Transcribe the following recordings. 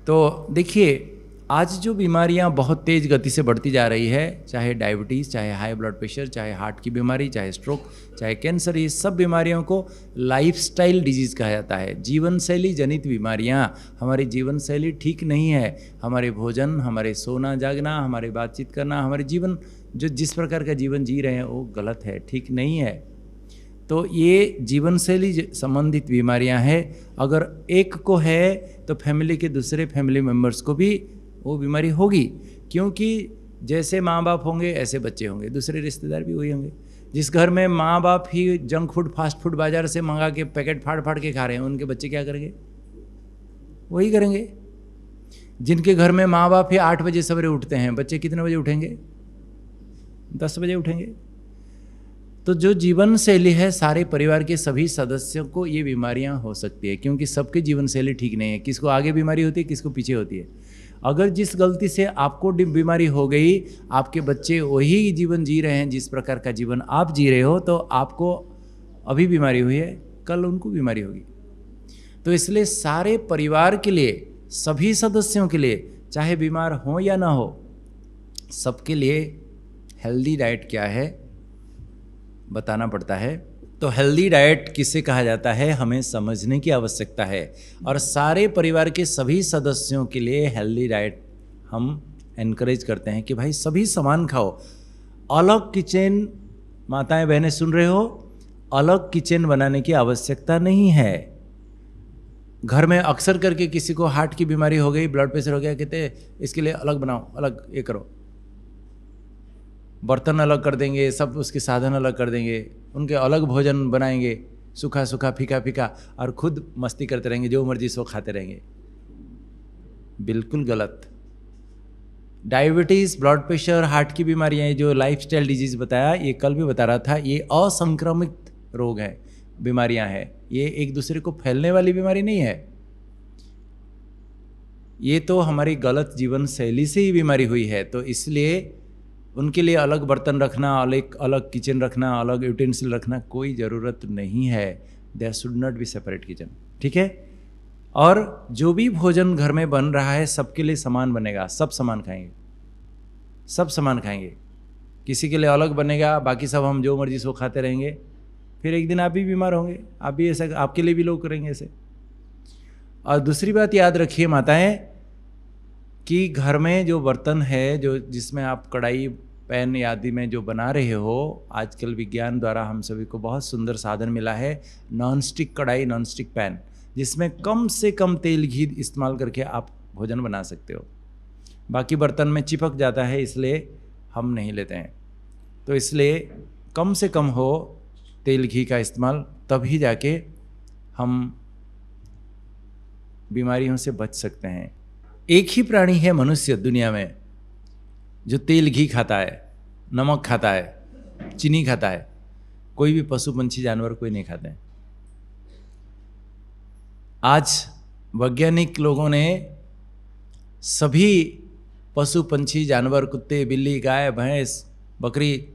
तो देखिए, आज जो बीमारियां बहुत तेज़ गति से बढ़ती जा रही है, चाहे डायबिटीज़, चाहे हाई ब्लड प्रेशर, चाहे हार्ट की बीमारी, चाहे स्ट्रोक, चाहे कैंसर, ये सब बीमारियों को लाइफस्टाइल डिजीज़ कहा जाता है। जीवन शैली जनित बीमारियां, हमारी जीवन शैली ठीक नहीं है। हमारे भोजन, हमारे सोना जागना, हमारे बातचीत करना, हमारे जीवन जो जिस प्रकार का जीवन जी रहे हैं वो गलत है, ठीक नहीं है। तो ये जीवन शैली संबंधित बीमारियां हैं। अगर एक को है तो फैमिली के दूसरे फैमिली मेम्बर्स को भी वो बीमारी होगी, क्योंकि जैसे माँ बाप होंगे ऐसे बच्चे होंगे, दूसरे रिश्तेदार भी वही होंगे। जिस घर में माँ बाप ही जंक फूड, फास्ट फूड बाजार से मंगा के पैकेट फाड़ फाड़ के खा रहे हैं, उनके बच्चे क्या करेंगे? वही करेंगे। जिनके घर में माँ बाप ही 8 बजे सवेरे उठते हैं, बच्चे कितने बजे उठेंगे? 10 बजे उठेंगे। तो जो जीवन शैली है, सारे परिवार के सभी सदस्यों को ये बीमारियां हो सकती है, क्योंकि सबकी जीवन शैली ठीक नहीं है। किसको आगे बीमारी होती है, किसको पीछे होती है। अगर जिस गलती से आपको बीमारी हो गई, आपके बच्चे वही जीवन जी रहे हैं जिस प्रकार का जीवन आप जी रहे हो, तो आपको अभी बीमारी हुई है, कल उनको बीमारी होगी। तो इसलिए सारे परिवार के लिए, सभी सदस्यों के लिए, चाहे बीमार हो या ना हो, सबके लिए हेल्दी डाइट क्या है बताना पड़ता है। तो हेल्दी डाइट किसे कहा जाता है, हमें समझने की आवश्यकता है। और सारे परिवार के सभी सदस्यों के लिए हेल्दी डाइट हम एनकरेज करते हैं कि भाई सभी सामान खाओ। अलग किचन, माताएं बहनें सुन रहे हो, अलग किचन बनाने की आवश्यकता नहीं है। घर में अक्सर करके किसी को हार्ट की बीमारी हो गई, ब्लड प्रेशर हो गया, कहते इसके लिए अलग बनाओ, अलग ये करो, बर्तन अलग कर देंगे, सब उसके साधन अलग कर देंगे, उनके अलग भोजन बनाएंगे, सूखा सूखा फीका फीका, और खुद मस्ती करते रहेंगे, जो मर्जी सो खाते रहेंगे। बिल्कुल गलत। डायबिटीज़, ब्लड प्रेशर, हार्ट की बीमारियाँ, जो लाइफस्टाइल डिजीज़ बताया, ये कल भी बता रहा था, ये असंक्रमित रोग हैं, बीमारियाँ हैं। ये एक दूसरे को फैलने वाली बीमारी नहीं है। ये तो हमारी गलत जीवन शैली से ही बीमारी हुई है। तो इसलिए उनके लिए अलग बर्तन रखना, अलग किचन रखना, अलग यूटेंसिल रखना कोई ज़रूरत नहीं है। There should not be separate kitchen, ठीक है। और जो भी भोजन घर में बन रहा है सबके लिए समान बनेगा, सब समान खाएंगे, सब समान खाएंगे। किसी के लिए अलग बनेगा, बाकी सब हम जो मर्जी सो खाते रहेंगे, फिर एक दिन आप भी बीमार होंगे, आप भी ऐसा, आपके लिए भी लोग करेंगे ऐसे। और दूसरी बात याद रखिए माताएं, कि घर में जो बर्तन है, जो जिसमें आप कढ़ाई पैन आदि में जो बना रहे हो, आजकल विज्ञान द्वारा हम सभी को बहुत सुंदर साधन मिला है, नॉन स्टिक कढ़ाई, नॉन स्टिक पैन, जिसमें कम से कम तेल घी इस्तेमाल करके आप भोजन बना सकते हो। बाकी बर्तन में चिपक जाता है, इसलिए हम नहीं लेते हैं। तो इसलिए कम से कम हो तेल घी का इस्तेमाल, तभी जाके हम बीमारियों से बच सकते हैं। एक ही प्राणी है मनुष्य दुनिया में जो तेल घी खाता है, नमक खाता है, चीनी खाता है। कोई भी पशु पंछी जानवर कोई नहीं खाते हैं। आज वैज्ञानिक लोगों ने सभी पशु पंछी जानवर, कुत्ते, बिल्ली, गाय, भैंस, बकरी,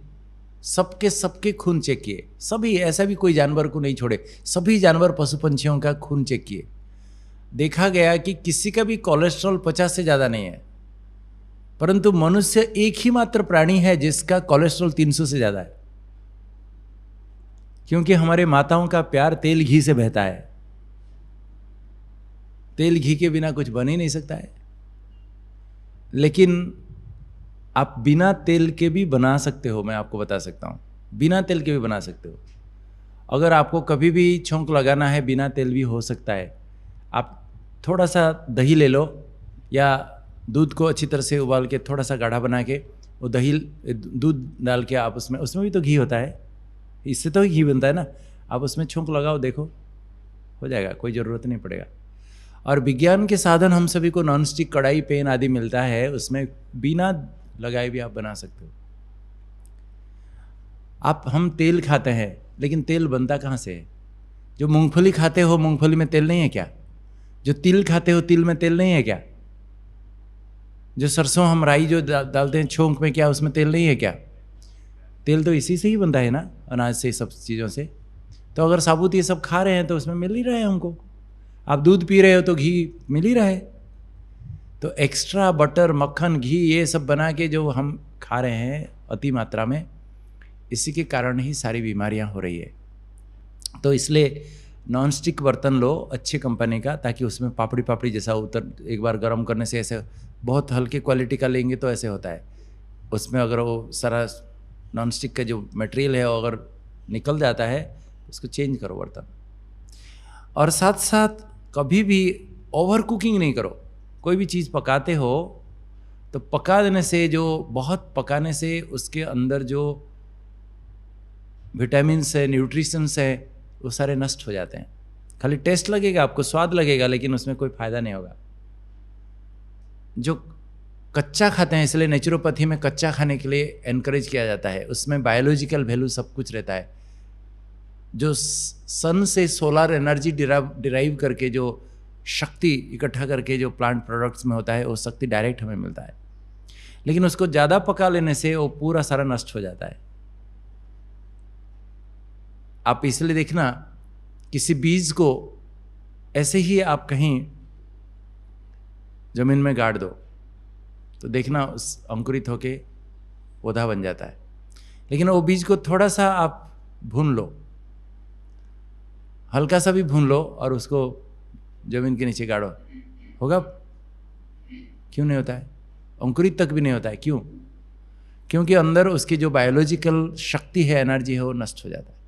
सबके खून चेक किए। सभी, ऐसा भी कोई जानवर को नहीं छोड़े, सभी जानवर पशु पंछियों का खून चेक किए। देखा गया कि किसी का भी कोलेस्ट्रॉल 50 से ज़्यादा नहीं है, परंतु मनुष्य एक ही मात्र प्राणी है जिसका कोलेस्ट्रॉल 300 से ज़्यादा है, क्योंकि हमारे माताओं का प्यार तेल घी से बहता है। तेल घी के बिना कुछ बन ही नहीं सकता है। लेकिन आप बिना तेल के भी बना सकते हो, मैं आपको बता सकता हूँ, बिना तेल के भी बना सकते हो। अगर आपको कभी भी छौंक लगाना है, बिना तेल भी हो सकता है। आप थोड़ा सा दही ले लो, या दूध को अच्छी तरह से उबाल के थोड़ा सा गाढ़ा बना के, वो दही, दूध डाल के आप उसमें भी तो घी होता है, इससे तो घी बनता है ना। आप उसमें छौंक लगाओ, देखो हो जाएगा, कोई ज़रूरत नहीं पड़ेगा। और विज्ञान के साधन हम सभी को नॉन स्टिक कढ़ाई, पैन आदि मिलता है, उसमें बिना लगाए भी आप बना सकते हो। हम तेल खाते हैं, लेकिन तेल बनता कहाँ से है? जो मूंगफली खाते हो, मूंगफली में तेल नहीं है क्या? जो तिल खाते हो, तिल में तेल नहीं है क्या? जो सरसों, हम राई जो डालते हैं छोंक में, क्या उसमें तेल नहीं है क्या? तेल तो इसी से ही बनता है ना, अनाज से, सब चीज़ों से। तो अगर साबुत ये सब खा रहे हैं तो उसमें मिल ही रहा है हमको। आप दूध पी रहे हो तो घी मिल ही रहा है। तो एक्स्ट्रा बटर, मक्खन, घी ये सब बना के जो हम खा रहे हैं अति मात्रा में, इसी के कारण ही सारी बीमारियां हो रही है। तो इसलिए नॉन स्टिक बर्तन लो अच्छी कंपनी का, ताकि उसमें पापड़ी पापड़ी जैसा उतर, एक बार गर्म करने से ऐसे, बहुत हल्के क्वालिटी का लेंगे तो ऐसे होता है, उसमें अगर वो सारा नॉन स्टिक का जो मटेरियल है वो अगर निकल जाता है, उसको चेंज करो बर्तन। और साथ साथ कभी भी ओवर कुकिंग नहीं करो। कोई भी चीज़ पकाते हो तो पका देने से, जो बहुत पकाने से उसके अंदर जो विटामिन्स है, न्यूट्रिशंस है, वो सारे नष्ट हो जाते हैं। खाली टेस्ट लगेगा आपको, स्वाद लगेगा, लेकिन उसमें कोई फायदा नहीं होगा। जो कच्चा खाते हैं, इसलिए नेचुरोपैथी में कच्चा खाने के लिए एनकरेज किया जाता है, उसमें बायोलॉजिकल वैल्यू सब कुछ रहता है। जो सन से सोलर एनर्जी डिराइव करके जो शक्ति इकट्ठा करके जो प्लांट प्रोडक्ट्स में होता है, वो शक्ति डायरेक्ट हमें मिलता है, लेकिन उसको ज़्यादा पका लेने से वो पूरा सारा नष्ट हो जाता है। आप इसलिए देखना, किसी बीज को ऐसे ही आप कहीं जमीन में गाड़ दो तो देखना उस अंकुरित होके पौधा बन जाता है, लेकिन वो बीज को थोड़ा सा आप भून लो, हल्का सा भी भून लो और उसको जमीन के नीचे गाड़ो, होगा? क्यों नहीं होता है? अंकुरित तक भी नहीं होता है। क्यों? क्योंकि अंदर उसकी जो बायोलॉजिकल शक्ति है, एनर्जी है, वो नष्ट हो जाता है।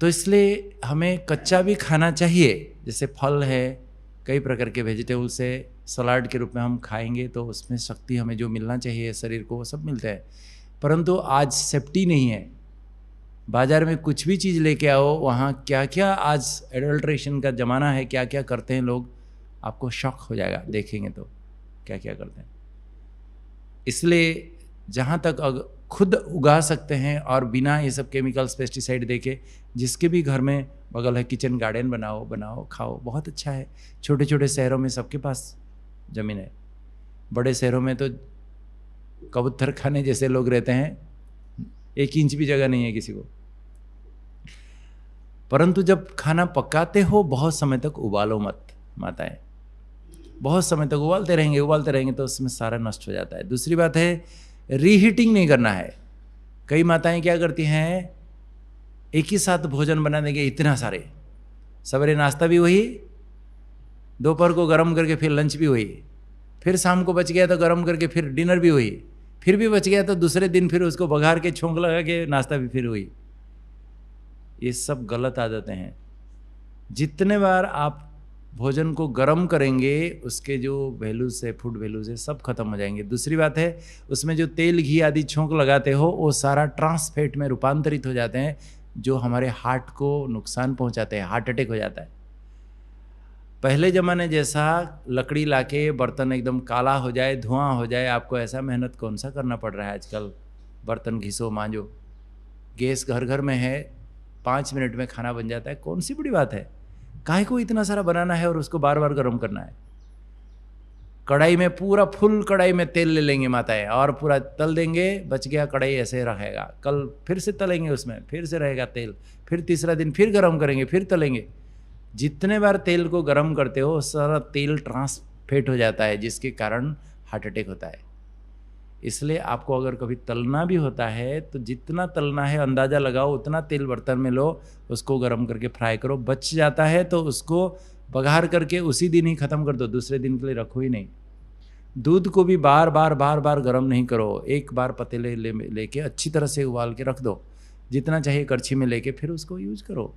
तो इसलिए हमें कच्चा भी खाना चाहिए। जैसे फल है, कई प्रकार के वेजिटेबल्स है, सलाद के रूप में हम खाएंगे तो उसमें शक्ति हमें जो मिलना चाहिए शरीर को, वो सब मिलता है। परंतु आज सेफ्टी नहीं है। बाजार में कुछ भी चीज़ लेके आओ, वहाँ क्या क्या आज एडल्ट्रेशन का ज़माना है, क्या क्या करते हैं लोग, आपको शॉक हो जाएगा देखेंगे तो क्या क्या करते हैं। इसलिए जहाँ तक खुद उगा सकते हैं और बिना ये सब केमिकल्स, पेस्टिसाइड देके, जिसके भी घर में बगल है किचन गार्डन बनाओ खाओ, बहुत अच्छा है। छोटे छोटे शहरों में सबके पास ज़मीन है, बड़े शहरों में तो कबूतर खाने जैसे लोग रहते हैं, 1 इंच भी जगह नहीं है किसी को। परंतु जब खाना पकाते हो, बहुत समय तक उबालो मत माताएं, बहुत समय तक उबालते रहेंगे तो उसमें सारा नष्ट हो जाता है। दूसरी बात है, रीहीटिंग नहीं करना है। कई माताएं क्या करती हैं, एक ही साथ भोजन बना देंगे इतना सारे, सवेरे नाश्ता भी वही, दोपहर को गर्म करके फिर लंच भी वही, फिर शाम को बच गया तो गर्म करके फिर डिनर भी वही, फिर भी बच गया तो दूसरे दिन फिर उसको बघार के छोंक लगा के नाश्ता भी फिर वही। ये सब गलत आदतें हैं। जितने बार आप भोजन को गर्म करेंगे, उसके जो वैल्यूज है, फूड वैल्यूज है, सब खत्म हो जाएंगे। दूसरी बात है, उसमें जो तेल घी आदि छोंक लगाते हो, वो सारा ट्रांस फैट में रूपांतरित हो जाते हैं, जो हमारे हार्ट को नुकसान पहुंचाते हैं, हार्ट अटैक हो जाता है। पहले ज़माने जैसा लकड़ी लाके बर्तन एकदम काला हो जाए, धुआं हो जाए, आपको ऐसा मेहनत कौन सा करना पड़ रहा है आजकल। बर्तन घिसो मांजो, गैस घर घर में है, 5 मिनट में खाना बन जाता है। कौन सी बड़ी बात है? काहे को इतना सारा बनाना है और उसको बार बार गर्म करना है? कढ़ाई में पूरा फुल कढ़ाई में तेल ले लेंगे माताएं और पूरा तल देंगे, बच गया, कढ़ाई ऐसे रहेगा। कल फिर से तलेंगे, उसमें फिर से रहेगा तेल, फिर तीसरा दिन फिर गर्म करेंगे, फिर तलेंगे। जितने बार तेल को गर्म करते हो, सारा तेल ट्रांसफेट हो जाता है, जिसके कारण हार्ट अटैक होता है। इसलिए आपको अगर कभी तलना भी होता है तो जितना तलना है अंदाज़ा लगाओ, उतना तेल बर्तन में लो, उसको गर्म करके फ्राई करो। बच जाता है तो उसको बघार करके उसी दिन ही ख़त्म कर दो, दूसरे दिन के लिए रखो ही नहीं। दूध को भी बार बार गर्म नहीं करो, एक बार पतीले लेके अच्छी तरह से उबाल के रख दो, जितना चाहिए कड़छी में लेके फिर उसको यूज करो।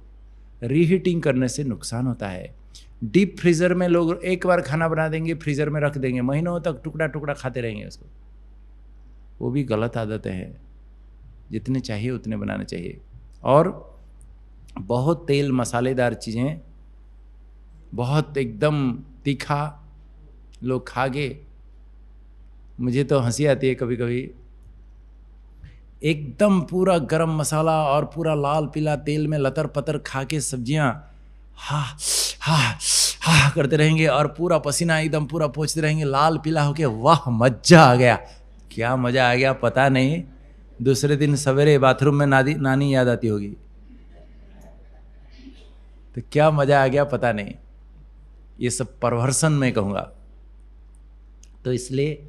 रीहीटिंग करने से नुकसान होता है। डीप फ्रीज़र में लोग एक बार खाना बना देंगे, फ्रीज़र में रख देंगे, महीनों तक टुकड़ा टुकड़ा खाते रहेंगे उसको। वो भी गलत आदतें हैं। जितने चाहिए उतने बनाने चाहिए। और बहुत तेल मसालेदार चीज़ें, बहुत एकदम तीखा लोग खा गए, मुझे तो हंसी आती है कभी कभी। एकदम पूरा गरम मसाला और पूरा लाल पीला तेल में लतर पतर खा के सब्जियाँ हा हा हा करते रहेंगे और पूरा पसीना एकदम पूरा पोंछते रहेंगे, लाल पीला होके। वाह, मज़ा आ गया। क्या मज़ा आ गया पता नहीं। दूसरे दिन सवेरे बाथरूम में नानी याद आती होगी, तो क्या मज़ा आ गया पता नहीं। ये सब परवर्सन मैं कहूँगा, तो इसलिए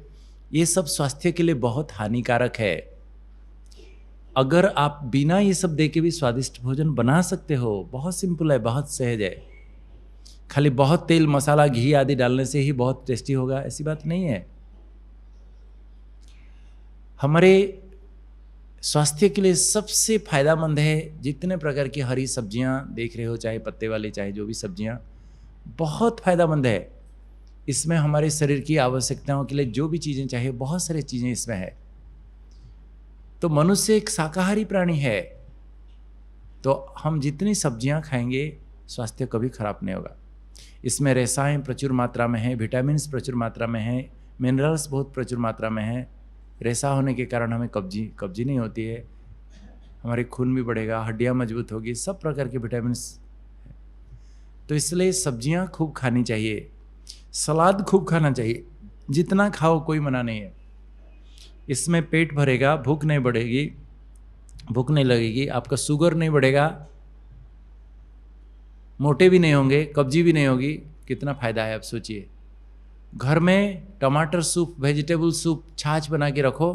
ये सब स्वास्थ्य के लिए बहुत हानिकारक है। अगर आप बिना ये सब दे के भी स्वादिष्ट भोजन बना सकते हो, बहुत सिंपल है, बहुत सहज है, खाली बहुत तेल मसाला घी आदि डालने से ही बहुत टेस्टी होगा, ऐसी बात नहीं है। हमारे स्वास्थ्य के लिए सबसे फायदेमंद है, जितने प्रकार की हरी सब्जियां देख रहे हो, चाहे पत्ते वाली चाहे जो भी सब्जियां, बहुत फायदेमंद है। इसमें हमारे शरीर की आवश्यकताओं के लिए जो भी चीज़ें चाहिए, बहुत सारी चीज़ें इसमें है। तो मनुष्य एक शाकाहारी प्राणी है, तो हम जितनी सब्जियां खाएंगे स्वास्थ्य कभी खराब नहीं होगा। इसमें रेसाएं प्रचुर मात्रा में है, विटामिन्स प्रचुर मात्रा में है, मिनरल्स बहुत प्रचुर मात्रा में है। रेसा होने के कारण हमें कब्जी नहीं होती है, हमारे खून भी बढ़ेगा, हड्डियां मजबूत होगी, सब प्रकार के विटामिन्स। तो इसलिए सब्जियां खूब खानी चाहिए, सलाद खूब खाना चाहिए, जितना खाओ कोई मना नहीं है। इसमें पेट भरेगा, भूख नहीं बढ़ेगी, भूख नहीं लगेगी, आपका शुगर नहीं बढ़ेगा, मोटे भी नहीं होंगे, कब्जी भी नहीं होगी। कितना फायदा है आप सोचिए। घर में टमाटर सूप, वेजिटेबल सूप, छाछ बना के रखो,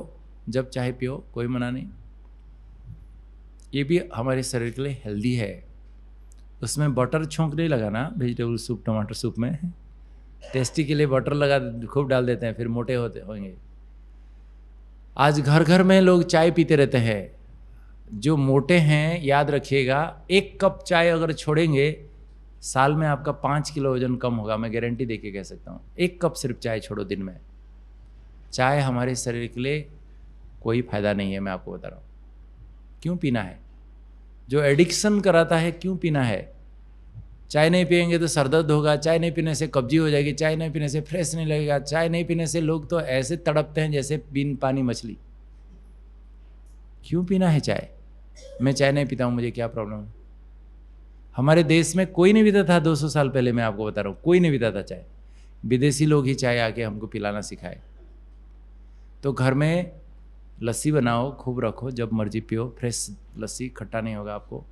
जब चाहे पियो, कोई मना नहीं। ये भी हमारे शरीर के लिए हेल्दी है। उसमें बटर छोंक नहीं लगाना, वेजिटेबल सूप टमाटर सूप में टेस्टी के लिए बटर लगा खूब डाल देते हैं, फिर मोटे होंगे। आज घर घर में लोग चाय पीते रहते हैं। जो मोटे हैं याद रखिएगा, 1 कप चाय अगर छोड़ेंगे, साल में आपका 5 किलो वजन कम होगा, मैं गारंटी देके कह सकता हूँ। 1 कप सिर्फ चाय छोड़ो दिन में। चाय हमारे शरीर के लिए कोई फायदा नहीं है, मैं आपको बता रहा हूँ। क्यों पीना है? जो एडिक्शन कराता है, क्यों पीना है? चाय नहीं पियेंगे तो सर दर्द होगा, चाय नहीं पीने से कब्जी हो जाएगी, चाय नहीं पीने से फ्रेश नहीं लगेगा, चाय नहीं पीने से लोग तो ऐसे तड़पते हैं जैसे बिन पानी मछली। क्यों पीना है चाय? मैं चाय नहीं पीता हूँ, मुझे क्या प्रॉब्लम है? हमारे देश में कोई नहीं पीता था 200 साल पहले, मैं आपको बता रहा हूँ, कोई नहीं पीता था चाय। विदेशी लोग ही चाय आके हमको पिलाना सिखाए। तो घर में लस्सी बनाओ, खूब रखो, जब मर्जी पियो, फ्रेश लस्सी, खट्टा नहीं होगा आपको।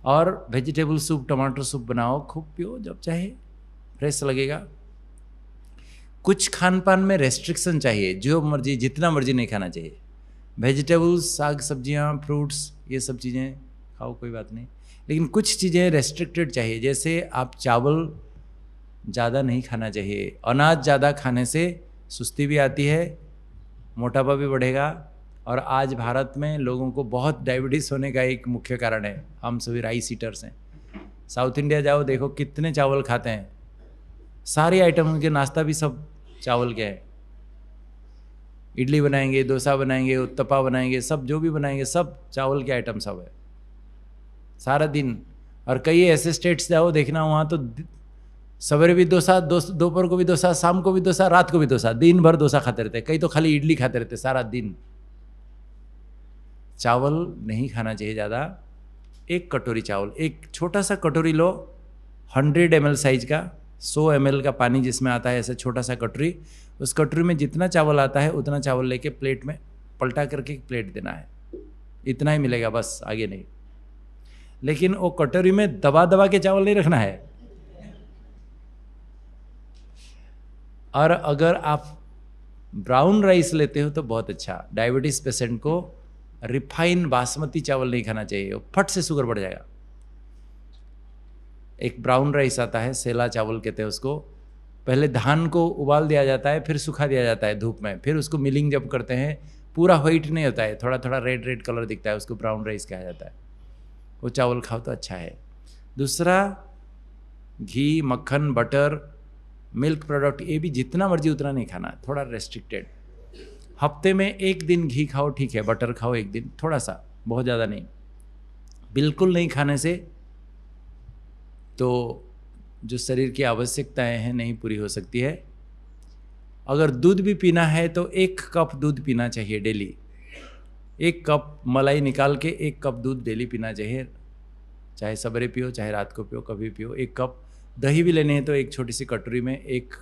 और वेजिटेबल सूप, टमाटर सूप बनाओ, खूब पियो, जब चाहे, फ्रेश लगेगा। कुछ खान पान में रेस्ट्रिक्शन चाहिए, जो मर्जी जितना मर्जी नहीं खाना चाहिए। वेजिटेबल्स, साग सब्जियां, फ्रूट्स, ये सब चीज़ें खाओ, कोई बात नहीं, लेकिन कुछ चीज़ें रेस्ट्रिक्टेड चाहिए। जैसे आप चावल ज़्यादा नहीं खाना चाहिए। अनाज ज़्यादा खाने से सुस्ती भी आती है, मोटापा भी बढ़ेगा। और आज भारत में लोगों को बहुत डायबिटीज़ होने का एक मुख्य कारण है, हम सभी राइस ईटर्स हैं। साउथ इंडिया जाओ, देखो कितने चावल खाते हैं, सारे आइटम उनके, नाश्ता भी सब चावल के है। इडली बनाएंगे, डोसा बनाएंगे, उत्तपा बनाएंगे, सब जो भी बनाएंगे सब चावल के आइटम सब है सारा दिन। और कई ऐसे स्टेट्स जाओ, देखना वहाँ तो सवेरे भी डोसा, दोपहर को भी डोसा, शाम को भी डोसा, रात को भी डोसा, दिन भर डोसा खाते रहते। कई तो खाली इडली खाते रहते सारा दिन। चावल नहीं खाना चाहिए ज़्यादा। 1 कटोरी चावल, एक छोटा सा कटोरी लो, 100 ml साइज का, 100 ml का पानी जिसमें आता है, ऐसा छोटा सा कटोरी। उस कटोरी में जितना चावल आता है उतना चावल लेके प्लेट में पलटा करके प्लेट देना है। इतना ही मिलेगा बस, आगे नहीं। लेकिन वो कटोरी में दबा दबा के चावल नहीं रखना है। और अगर आप ब्राउन राइस लेते हो तो बहुत अच्छा। डायबिटीज़ पेशेंट को रिफाइन बासमती चावल नहीं खाना चाहिए, फट से शुगर बढ़ जाएगा। एक ब्राउन राइस आता है, सेला चावल कहते हैं उसको। पहले धान को उबाल दिया जाता है, फिर सुखा दिया जाता है धूप में, फिर उसको मिलिंग जब करते हैं, पूरा व्हाइट नहीं होता है, थोड़ा थोड़ा रेड रेड कलर दिखता है, उसको ब्राउन राइस कहा जाता है। वो चावल खाओ तो अच्छा है। दूसरा, घी, मक्खन, बटर, मिल्क प्रोडक्ट, ये भी जितना मर्जी उतना नहीं खाना, थोड़ा रेस्ट्रिक्टेड। हफ्ते में 1 दिन घी खाओ, ठीक है, बटर खाओ 1 दिन, थोड़ा सा, बहुत ज़्यादा नहीं। बिल्कुल नहीं खाने से तो जो शरीर की आवश्यकताएं हैं नहीं पूरी हो सकती है। अगर दूध भी पीना है तो 1 कप दूध पीना चाहिए डेली। 1 कप मलाई निकाल के 1 कप दूध डेली पीना चाहिए, चाहे सवेरे पियो चाहे रात को पियो, कभी पियो। 1 कप दही भी लेनी है तो एक छोटी सी कटोरी में 1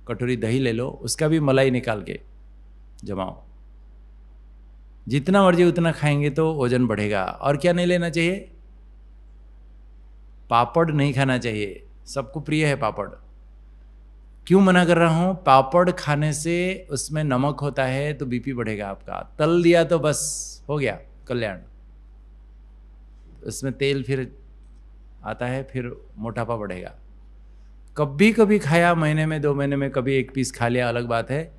कटोरी दही ले लो, उसका भी मलाई निकाल के जमाओ। जितना मर्जी उतना खाएंगे तो वजन बढ़ेगा। और क्या नहीं लेना चाहिए? पापड़ नहीं खाना चाहिए। सबको प्रिय है पापड़, क्यों मना कर रहा हूँ? पापड़ खाने से उसमें नमक होता है तो बीपी बढ़ेगा आपका। तल दिया तो बस हो गया कल्याण। उसमें तेल फिर आता है, फिर मोटापा बढ़ेगा। कभी कभी खाया, महीने में 2 महीने में कभी 1 पीस खा लिया, अलग बात है।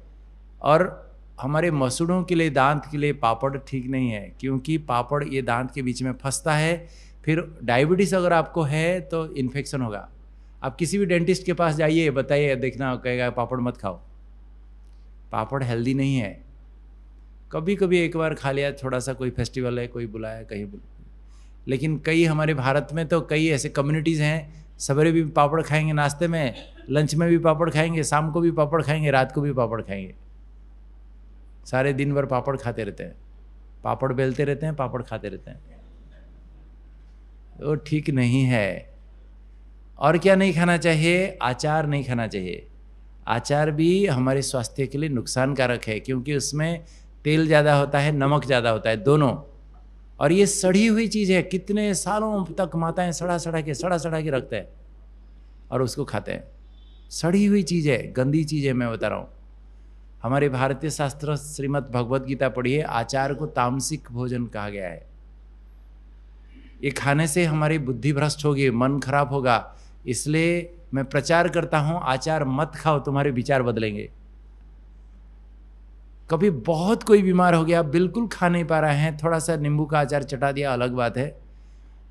और हमारे मसूड़ों के लिए, दांत के लिए पापड़ ठीक नहीं है, क्योंकि पापड़ ये दांत के बीच में फंसता है। फिर डायबिटीज़ अगर आपको है तो इन्फेक्शन होगा। आप किसी भी डेंटिस्ट के पास जाइए, बताइए, देखना कहेगा पापड़ मत खाओ। पापड़ हेल्दी नहीं है। कभी कभी एक बार खा लिया, थोड़ा सा कोई फेस्टिवल है, कोई बुलाया कहीं लेकिन कई हमारे भारत में तो कई ऐसे कम्युनिटीज़ हैं, सवेरे भी पापड़ खाएंगे, नाश्ते में, लंच में भी पापड़ खाएंगे, शाम को भी पापड़ खाएंगे, रात को भी पापड़ खाएंगे। सारे दिन भर पापड़ खाते रहते हैं, पापड़ बेलते रहते हैं, पापड़ खाते रहते हैं। वो ठीक नहीं है। और क्या नहीं खाना चाहिए? अचार नहीं खाना चाहिए। अचार भी हमारे स्वास्थ्य के लिए नुकसानकारक है, क्योंकि उसमें तेल ज़्यादा होता है, नमक ज़्यादा होता है, दोनों। और ये सड़ी हुई चीज़ है, कितने सालों तक माताएं सड़ा सड़ा के रखते हैं और उसको खाते हैं। सड़ी हुई चीज़ है, गंदी चीज़ है, मैं बता रहा हूँ। हमारे भारतीय शास्त्र श्रीमद् भगवत गीता पढ़िए, आचार को तामसिक भोजन कहा गया है। ये खाने से हमारी बुद्धि भ्रष्ट होगी, मन खराब होगा। इसलिए मैं प्रचार करता हूँ, आचार मत खाओ, तुम्हारे विचार बदलेंगे। कभी बहुत कोई बीमार हो गया, बिल्कुल खा नहीं पा रहे हैं, थोड़ा सा नींबू का अचार चटा दिया, अलग बात है।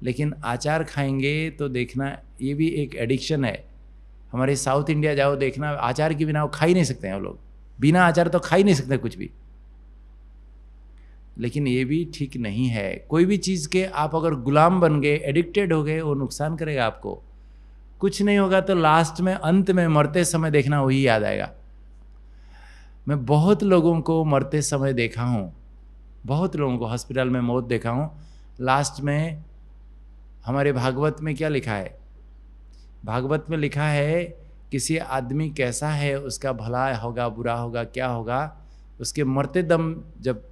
लेकिन अचार खाएंगे तो देखना, ये भी एक एडिक्शन है। हमारे साउथ इंडिया जाओ, देखना अचार के बिना वो खा ही नहीं सकते हैं। वो लोग बिना अचार तो खा ही नहीं सकते कुछ भी। लेकिन ये भी ठीक नहीं है। कोई भी चीज़ के आप अगर गुलाम बन गए, एडिक्टेड हो गए, वो नुकसान करेगा आपको। कुछ नहीं होगा तो लास्ट में, अंत में, मरते समय देखना वही याद आएगा। मैं बहुत लोगों को मरते समय देखा हूँ, बहुत लोगों को हॉस्पिटल में मौत देखा हूँ। लास्ट में हमारे भागवत में क्या लिखा है? भागवत में लिखा है, किसी आदमी कैसा है, उसका भला होगा, बुरा होगा, क्या होगा, उसके मरते दम जब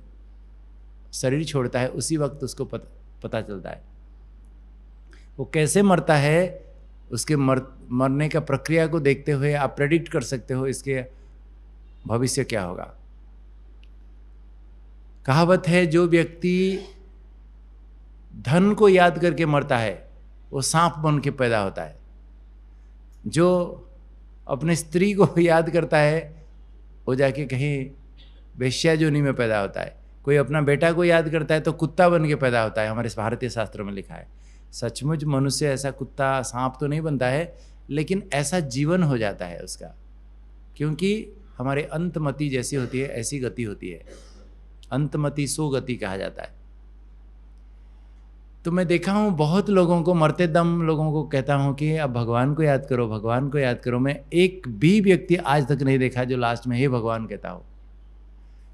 शरीर छोड़ता है, उसी वक्त उसको पता चलता है। वो कैसे मरता है, उसके मरने का प्रक्रिया को देखते हुए आप प्रेडिक्ट कर सकते हो इसके भविष्य क्या होगा। कहावत है, जो व्यक्ति धन को याद करके मरता है वो सांप बन के पैदा होता है। जो अपनी स्त्री को याद करता है वो जाके कहीं वेश्या जोनी में पैदा होता है। कोई अपना बेटा को याद करता है तो कुत्ता बन के पैदा होता है। हमारे भारतीय शास्त्रों में लिखा है। सचमुच मनुष्य ऐसा कुत्ता, सांप तो नहीं बनता है, लेकिन ऐसा जीवन हो जाता है उसका, क्योंकि हमारे अंतमति जैसी होती है ऐसी गति होती है। अंतमति सो गति कहा जाता है। तो मैं देखा हूँ बहुत लोगों को, मरते दम लोगों को कहता हूँ कि अब भगवान को याद करो, भगवान को याद करो। मैं एक भी व्यक्ति आज तक नहीं देखा जो लास्ट में हे भगवान कहता हो,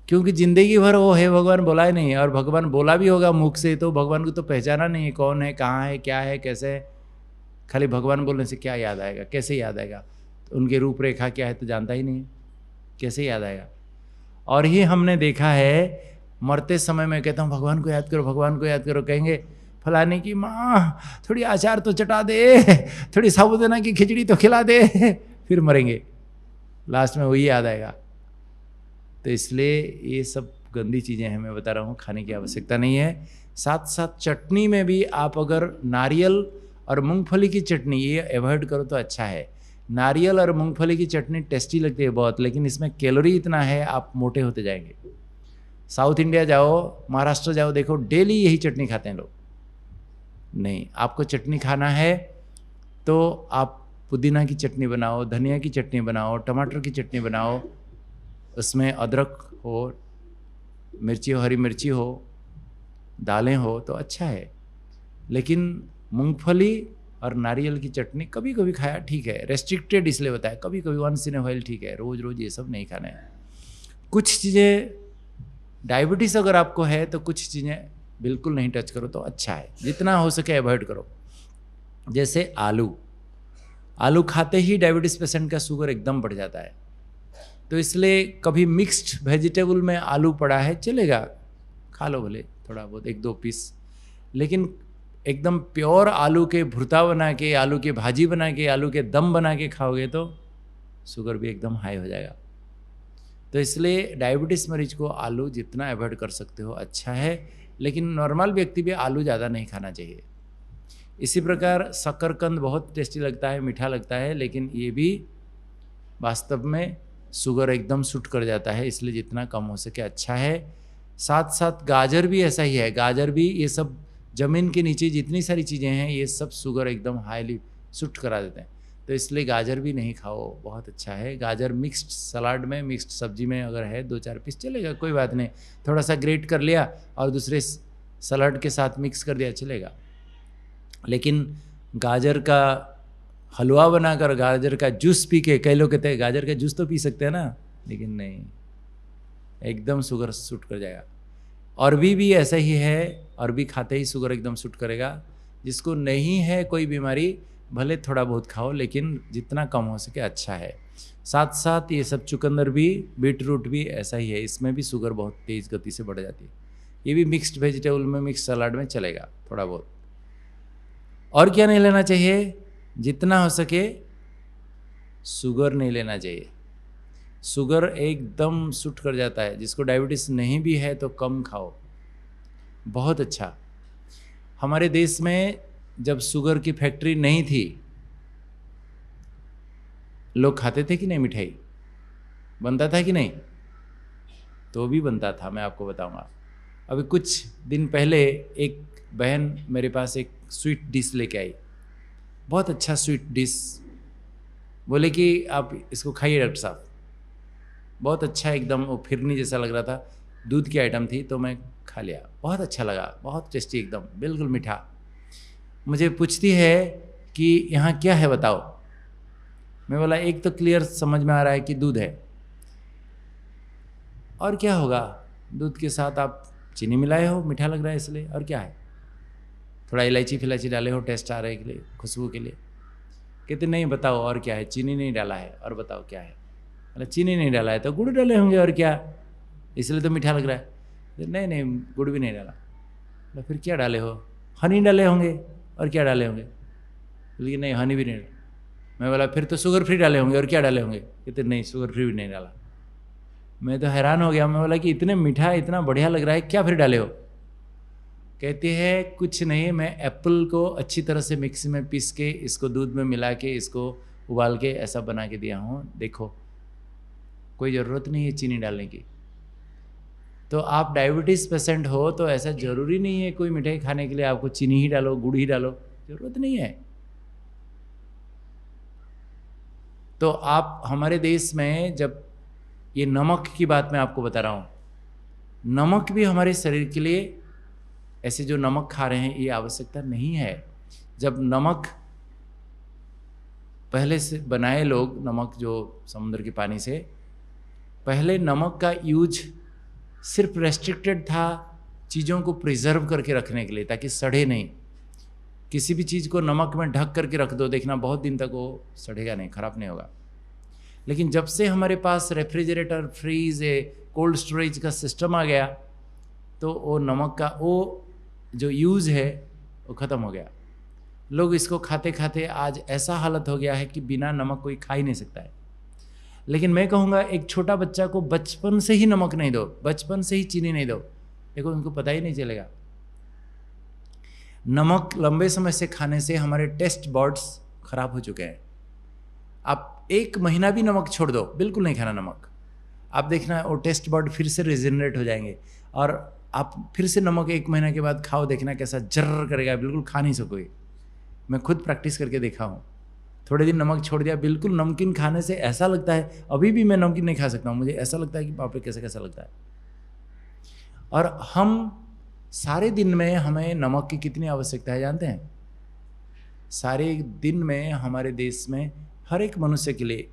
क्योंकि जिंदगी भर वो हे भगवान बोला ही नहीं। और भगवान बोला भी होगा मुख से तो भगवान को तो पहचाना नहीं है, कौन है, कहाँ है, क्या है, कैसे है। खाली भगवान बोलने से क्या याद आएगा, कैसे याद आएगा? तो उनकी रूपरेखा क्या है तो जानता ही नहीं, कैसे याद आएगा? और ही हमने देखा है, मरते समय मैं कहता हूँ भगवान को याद करो, भगवान को याद करो, कहेंगे फलाने की माँ थोड़ी अचार तो चटा दे, थोड़ी साबूदाना की खिचड़ी तो खिला दे, फिर मरेंगे। लास्ट में वही याद आएगा। तो इसलिए ये सब गंदी चीज़ें हैं, मैं बता रहा हूँ, खाने की आवश्यकता नहीं है। साथ साथ चटनी में भी आप अगर नारियल और मूंगफली की चटनी ये अवॉइड करो तो अच्छा है। नारियल और मूंगफली की चटनी टेस्टी लगती है बहुत, लेकिन इसमें कैलोरी इतना है आप मोटे होते जाएंगे। साउथ इंडिया जाओ, महाराष्ट्र जाओ, देखो डेली यही चटनी खाते हैं लोग। नहीं, आपको चटनी खाना है तो आप पुदीना की चटनी बनाओ, धनिया की चटनी बनाओ, टमाटर की चटनी बनाओ, उसमें अदरक हो, मिर्ची हो, हरी मिर्ची हो, दालें हो तो अच्छा है। लेकिन मूंगफली और नारियल की चटनी कभी कभी खाया ठीक है, रेस्ट्रिक्टेड इसलिए बताया, कभी कभी वंस इन अ व्हाइल ठीक है, रोज़ रोज़ ये सब नहीं खाना है। कुछ चीज़ें, डायबिटीज़ अगर आपको है तो कुछ चीज़ें बिल्कुल नहीं टच करो तो अच्छा है, जितना हो सके अवॉइड करो। जैसे आलू खाते ही डायबिटीज़ पेशेंट का शुगर एकदम बढ़ जाता है। तो इसलिए कभी मिक्स्ड वेजिटेबल में आलू पड़ा है चलेगा, खा लो भले थोड़ा बहुत, 1-2 पीस। लेकिन एकदम प्योर आलू के भुर्ता बना के, आलू की भाजी बना के, आलू के दम बना के खाओगे तो शुगर भी एकदम हाई हो जाएगा। तो इसलिए डायबिटीज़ मरीज को आलू जितना अवॉइड कर सकते हो अच्छा है, लेकिन नॉर्मल व्यक्ति भी आलू ज़्यादा नहीं खाना चाहिए। इसी प्रकार शकरकंद बहुत टेस्टी लगता है, मीठा लगता है, लेकिन ये भी वास्तव में शुगर एकदम सूट कर जाता है, इसलिए जितना कम हो सके अच्छा है। साथ साथ गाजर भी ऐसा ही है, गाजर भी, ये सब ज़मीन के नीचे जितनी सारी चीज़ें हैं ये सब शुगर एकदम हाईली सूट करा देते हैं, तो इसलिए गाजर भी नहीं खाओ, बहुत अच्छा है। गाजर मिक्स्ड सलाद में, मिक्स्ड सब्जी में अगर है 2-4 पीस चलेगा, कोई बात नहीं, थोड़ा सा ग्रेट कर लिया और दूसरे सलाद के साथ मिक्स कर दिया चलेगा। लेकिन गाजर का हलवा बनाकर, गाजर का जूस पी के, कई लोग कहते हैं गाजर का जूस तो पी सकते हैं ना, लेकिन नहीं, एकदम शुगर सूट कर जाएगा। अरबी भी ऐसा ही है, अरबी खाते ही शुगर एकदम सूट करेगा। जिसको नहीं है कोई बीमारी, भले थोड़ा बहुत खाओ, लेकिन जितना कम हो सके अच्छा है। साथ साथ ये सब चुकंदर भी, बीट रूट भी ऐसा ही है, इसमें भी शुगर बहुत तेज़ गति से बढ़ जाती है। ये भी मिक्स्ड वेजिटेबल में, मिक्स सलाद में चलेगा थोड़ा बहुत। और क्या नहीं लेना चाहिए? जितना हो सके शुगर नहीं लेना चाहिए। शुगर एकदम सूट कर जाता है। जिसको डायबिटीज़ नहीं भी है तो कम खाओ, बहुत अच्छा। हमारे देश में जब शुगर की फैक्ट्री नहीं थी, लोग खाते थे कि नहीं मिठाई? बनता था कि नहीं? तो भी बनता था, मैं आपको बताऊंगा। अभी कुछ दिन पहले एक बहन मेरे पास एक स्वीट डिश लेके आई, बहुत अच्छा स्वीट डिश। बोले कि आप इसको खाइए डॉक्टर साहब, बहुत अच्छा, एकदम वो फिरनी जैसा लग रहा था, दूध की आइटम थी, तो मैं खा लिया, बहुत अच्छा लगा, बहुत टेस्टी, एकदम बिल्कुल मीठा। मुझे पूछती है कि यहाँ क्या है बताओ। मैं बोला एक तो क्लियर समझ में आ रहा है कि दूध है, और क्या होगा, दूध के साथ आप चीनी मिलाए हो, मीठा लग रहा है इसलिए, और क्या है, थोड़ा इलायची फिलायची डाले हो टेस्ट आ रहे के लिए, खुशबू के लिए। कहते नहीं बताओ और क्या है, चीनी नहीं डाला है, और बताओ क्या है। मतलब चीनी नहीं डाला है तो गुड़ डाले होंगे, और क्या, इसलिए तो मीठा लग रहा है। नहीं नहीं, गुड़ भी नहीं डाला। तो फिर क्या डाले हो? हनी डाले होंगे, और क्या डाले होंगे? लेकिन नहीं, हनी भी नहीं डाला। मैं बोला फिर तो शुगर फ्री डाले होंगे, और क्या डाले होंगे? कहते नहीं, शुगर फ्री भी नहीं डाला। मैं तो हैरान हो गया, मैं बोला कि इतने मीठा, इतना बढ़िया लग रहा है, क्या फिर डाले हो? कहती है कुछ नहीं, मैं एप्पल को अच्छी तरह से मिक्सी में पीस के, इसको दूध में मिला के, इसको उबाल के ऐसा बना के दिया हूँ, देखो कोई ज़रूरत नहीं है चीनी डालने की। तो आप डायबिटीज़ पेशेंट हो तो ऐसा ज़रूरी नहीं है कोई मिठाई खाने के लिए आपको चीनी ही डालो, गुड़ ही डालो, ज़रूरत नहीं है। तो आप, हमारे देश में जब ये नमक की बात मैं आपको बता रहा हूँ, नमक भी हमारे शरीर के लिए, ऐसे जो नमक खा रहे हैं ये आवश्यकता नहीं है। जब नमक पहले से बनाए लोग, नमक जो समुद्र के पानी से, पहले नमक का यूज सिर्फ रेस्ट्रिक्टेड था चीज़ों को प्रिजर्व करके रखने के लिए, ताकि सड़े नहीं। किसी भी चीज़ को नमक में ढक करके रख दो, देखना बहुत दिन तक वो सड़ेगा नहीं, खराब नहीं होगा। लेकिन जब से हमारे पास रेफ्रिजरेटर, फ्रीज, कोल्ड स्टोरेज का सिस्टम आ गया, तो वो नमक का वो जो यूज़ है वो ख़त्म हो गया। लोग इसको खाते खाते आज ऐसा हालत हो गया है कि बिना नमक कोई खा ही नहीं सकता है। लेकिन मैं कहूँगा एक छोटा बच्चा को बचपन से ही नमक नहीं दो, बचपन से ही चीनी नहीं दो, देखो उनको पता ही नहीं चलेगा। नमक लंबे समय से खाने से हमारे टेस्ट बर्ड्स खराब हो चुके हैं। आप 1 महीना भी नमक छोड़ दो, बिल्कुल नहीं खाना नमक, आप देखना वो टेस्ट बर्ड फिर से रिजेनरेट हो जाएंगे, और आप फिर से नमक 1 महीना के बाद खाओ, देखना कैसा जर्र करेगा, बिल्कुल खा नहीं सकोगे। मैं खुद प्रैक्टिस करके देखा हूँ, थोड़े दिन नमक छोड़ दिया, बिल्कुल नमकीन खाने से ऐसा लगता है, अभी भी मैं नमकीन नहीं खा सकता हूँ, मुझे ऐसा लगता है कि बाप रे कैसा कैसा लगता है। और हम सारे दिन में हमें नमक की कितनी आवश्यकता है जानते हैं? सारे दिन में हमारे देश में हर एक मनुष्य के लिए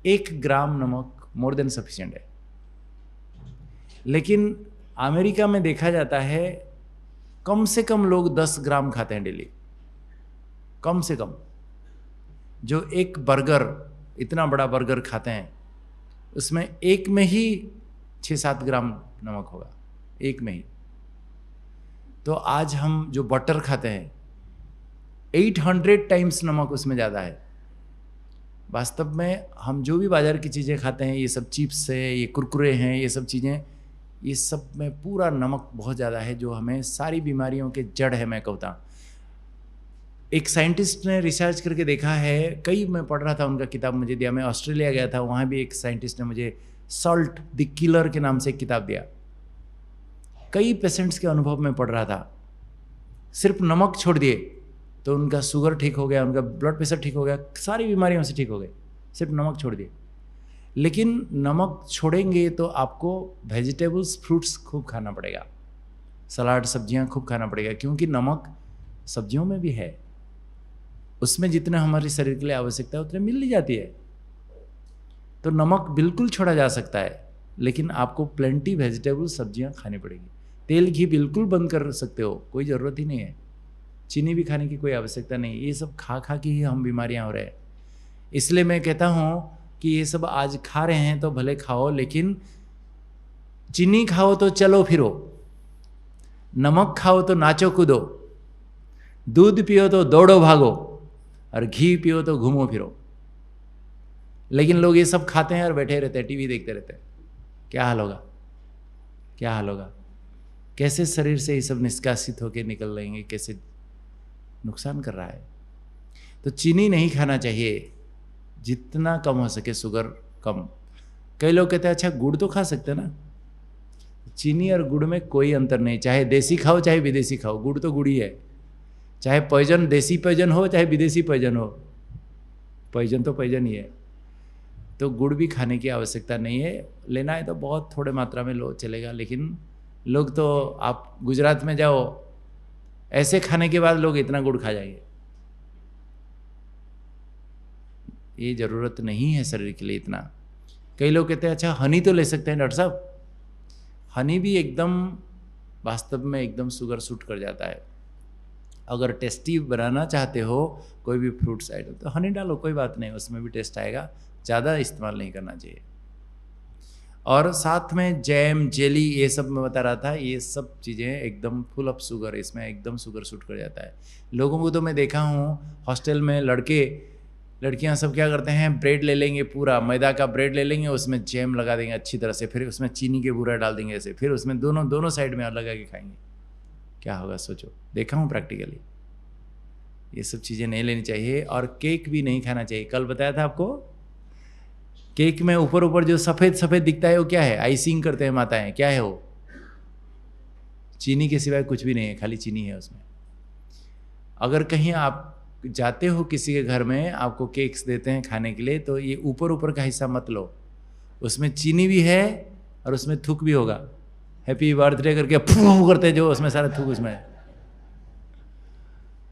1 ग्राम नमक मोर देन सफिशिएंट है। लेकिन अमेरिका में देखा जाता है कम से कम लोग 10 ग्राम खाते हैं डेली, कम से कम। जो एक बर्गर, इतना बड़ा बर्गर खाते हैं, उसमें एक में ही 6-7 ग्राम नमक होगा, एक में ही। तो आज हम जो बटर खाते हैं 800 टाइम्स नमक उसमें ज़्यादा है। वास्तव में हम जो भी बाज़ार की चीज़ें खाते हैं, ये सब चिप्स है, ये कुरकुरे हैं, ये सब चीज़ें, ये सब में पूरा नमक बहुत ज़्यादा है, जो हमें सारी बीमारियों के जड़ है, मैं कहता हूँ। एक साइंटिस्ट ने रिसर्च करके देखा है, कई मैं पढ़ रहा था, उनका किताब मुझे दिया, मैं ऑस्ट्रेलिया गया था, वहाँ भी एक साइंटिस्ट ने मुझे सॉल्ट द किलर के नाम से एक किताब दिया। कई पेशेंट्स के अनुभव में पढ़ रहा था, सिर्फ नमक छोड़ दिए तो उनका शुगर ठीक हो गया, उनका ब्लड प्रेशर ठीक हो गया, सारी बीमारियों से ठीक हो गए, सिर्फ नमक छोड़ दिए। लेकिन नमक छोड़ेंगे तो आपको वेजिटेबल्स, फ्रूट्स खूब खाना पड़ेगा, सलाद, सब्जियां खूब खाना पड़ेगा, क्योंकि नमक सब्जियों में भी है, उसमें जितना हमारे शरीर के लिए आवश्यकता है उतने मिल ही जाती है। तो नमक बिल्कुल छोड़ा जा सकता है, लेकिन आपको प्लेंटी वेजिटेबल, सब्जियां खानी पड़ेगी। तेल घी बिल्कुल बंद कर सकते हो, कोई ज़रूरत ही नहीं है। चीनी भी खाने की कोई आवश्यकता नहीं। ये सब खा खा के ही हम बीमारियां हो रहे हैं। इसलिए मैं कहता हूँ कि ये सब आज खा रहे हैं तो भले खाओ, लेकिन चीनी खाओ तो चलो फिरो, नमक खाओ तो नाचो कूदो, दूध पियो तो दौड़ो भागो, और घी पियो तो घूमो फिरो। लेकिन लोग ये सब खाते हैं और बैठे रहते हैं, टीवी देखते रहते हैं। क्या हाल होगा, क्या हाल होगा? कैसे शरीर से ये सब निष्कासित होकर निकल रहेंगे, कैसे नुकसान कर रहा है। तो चीनी नहीं खाना चाहिए, जितना कम हो सके शुगर कम। कई लोग कहते हैं अच्छा गुड़ तो खा सकते हैं ना। चीनी और गुड़ में कोई अंतर नहीं, चाहे देसी खाओ चाहे विदेशी खाओ, गुड़ तो गुड़ ही है। चाहे पॉइजन, देसी पॉइजन हो चाहे विदेशी पॉइजन हो, पॉइजन तो पॉइजन ही है। तो गुड़ भी खाने की आवश्यकता नहीं है, लेना है तो बहुत थोड़े मात्रा में लो चलेगा। लेकिन लोग तो, आप गुजरात में जाओ, ऐसे खाने के बाद लोग इतना गुड़ खा जाएंगे। ये ज़रूरत नहीं है शरीर के लिए इतना। कई लोग कहते हैं अच्छा हनी तो ले सकते हैं डॉक्टर साहब। हनी भी एकदम, वास्तव में एकदम शुगर शूट कर जाता है। अगर टेस्टी बनाना चाहते हो कोई भी फ्रूट्स आइटम तो हनी डालो, कोई बात नहीं, उसमें भी टेस्ट आएगा। ज़्यादा इस्तेमाल नहीं करना चाहिए। और साथ में जैम, जेली, ये सब मैं बता रहा था, ये सब चीज़ें एकदम फुल ऑफ शुगर, इसमें एकदम शुगर शूट कर जाता है। लोगों को तो मैं देखा हूँ हॉस्टल में, लड़कियां सब क्या करते हैं, ब्रेड ले लेंगे, पूरा मैदा का ब्रेड ले लेंगे, उसमें जैम लगा देंगे अच्छी तरह से, फिर उसमें चीनी के बूरा डाल देंगे ऐसे, फिर उसमें दोनों साइड में लगा के खाएंगे। क्या होगा सोचो, देखा हूँ प्रैक्टिकली। ये सब चीज़ें नहीं लेनी चाहिए। और केक भी नहीं खाना चाहिए। कल बताया था आपको, केक में ऊपर जो सफ़ेद सफ़ेद दिखता है वो क्या है? आइसिंग करते हैं माताएं, क्या है वो? चीनी के सिवाय कुछ भी नहीं है, खाली चीनी है उसमें। अगर कहीं आप जाते हो किसी के घर में, आपको केक्स देते हैं खाने के लिए, तो ये ऊपर का हिस्सा मत लो, उसमें चीनी भी है और उसमें थूक भी होगा। हैप्पी बर्थडे करके फू करते हैं जो, उसमें सारा थूक उसमें है।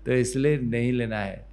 तो इसलिए नहीं लेना है।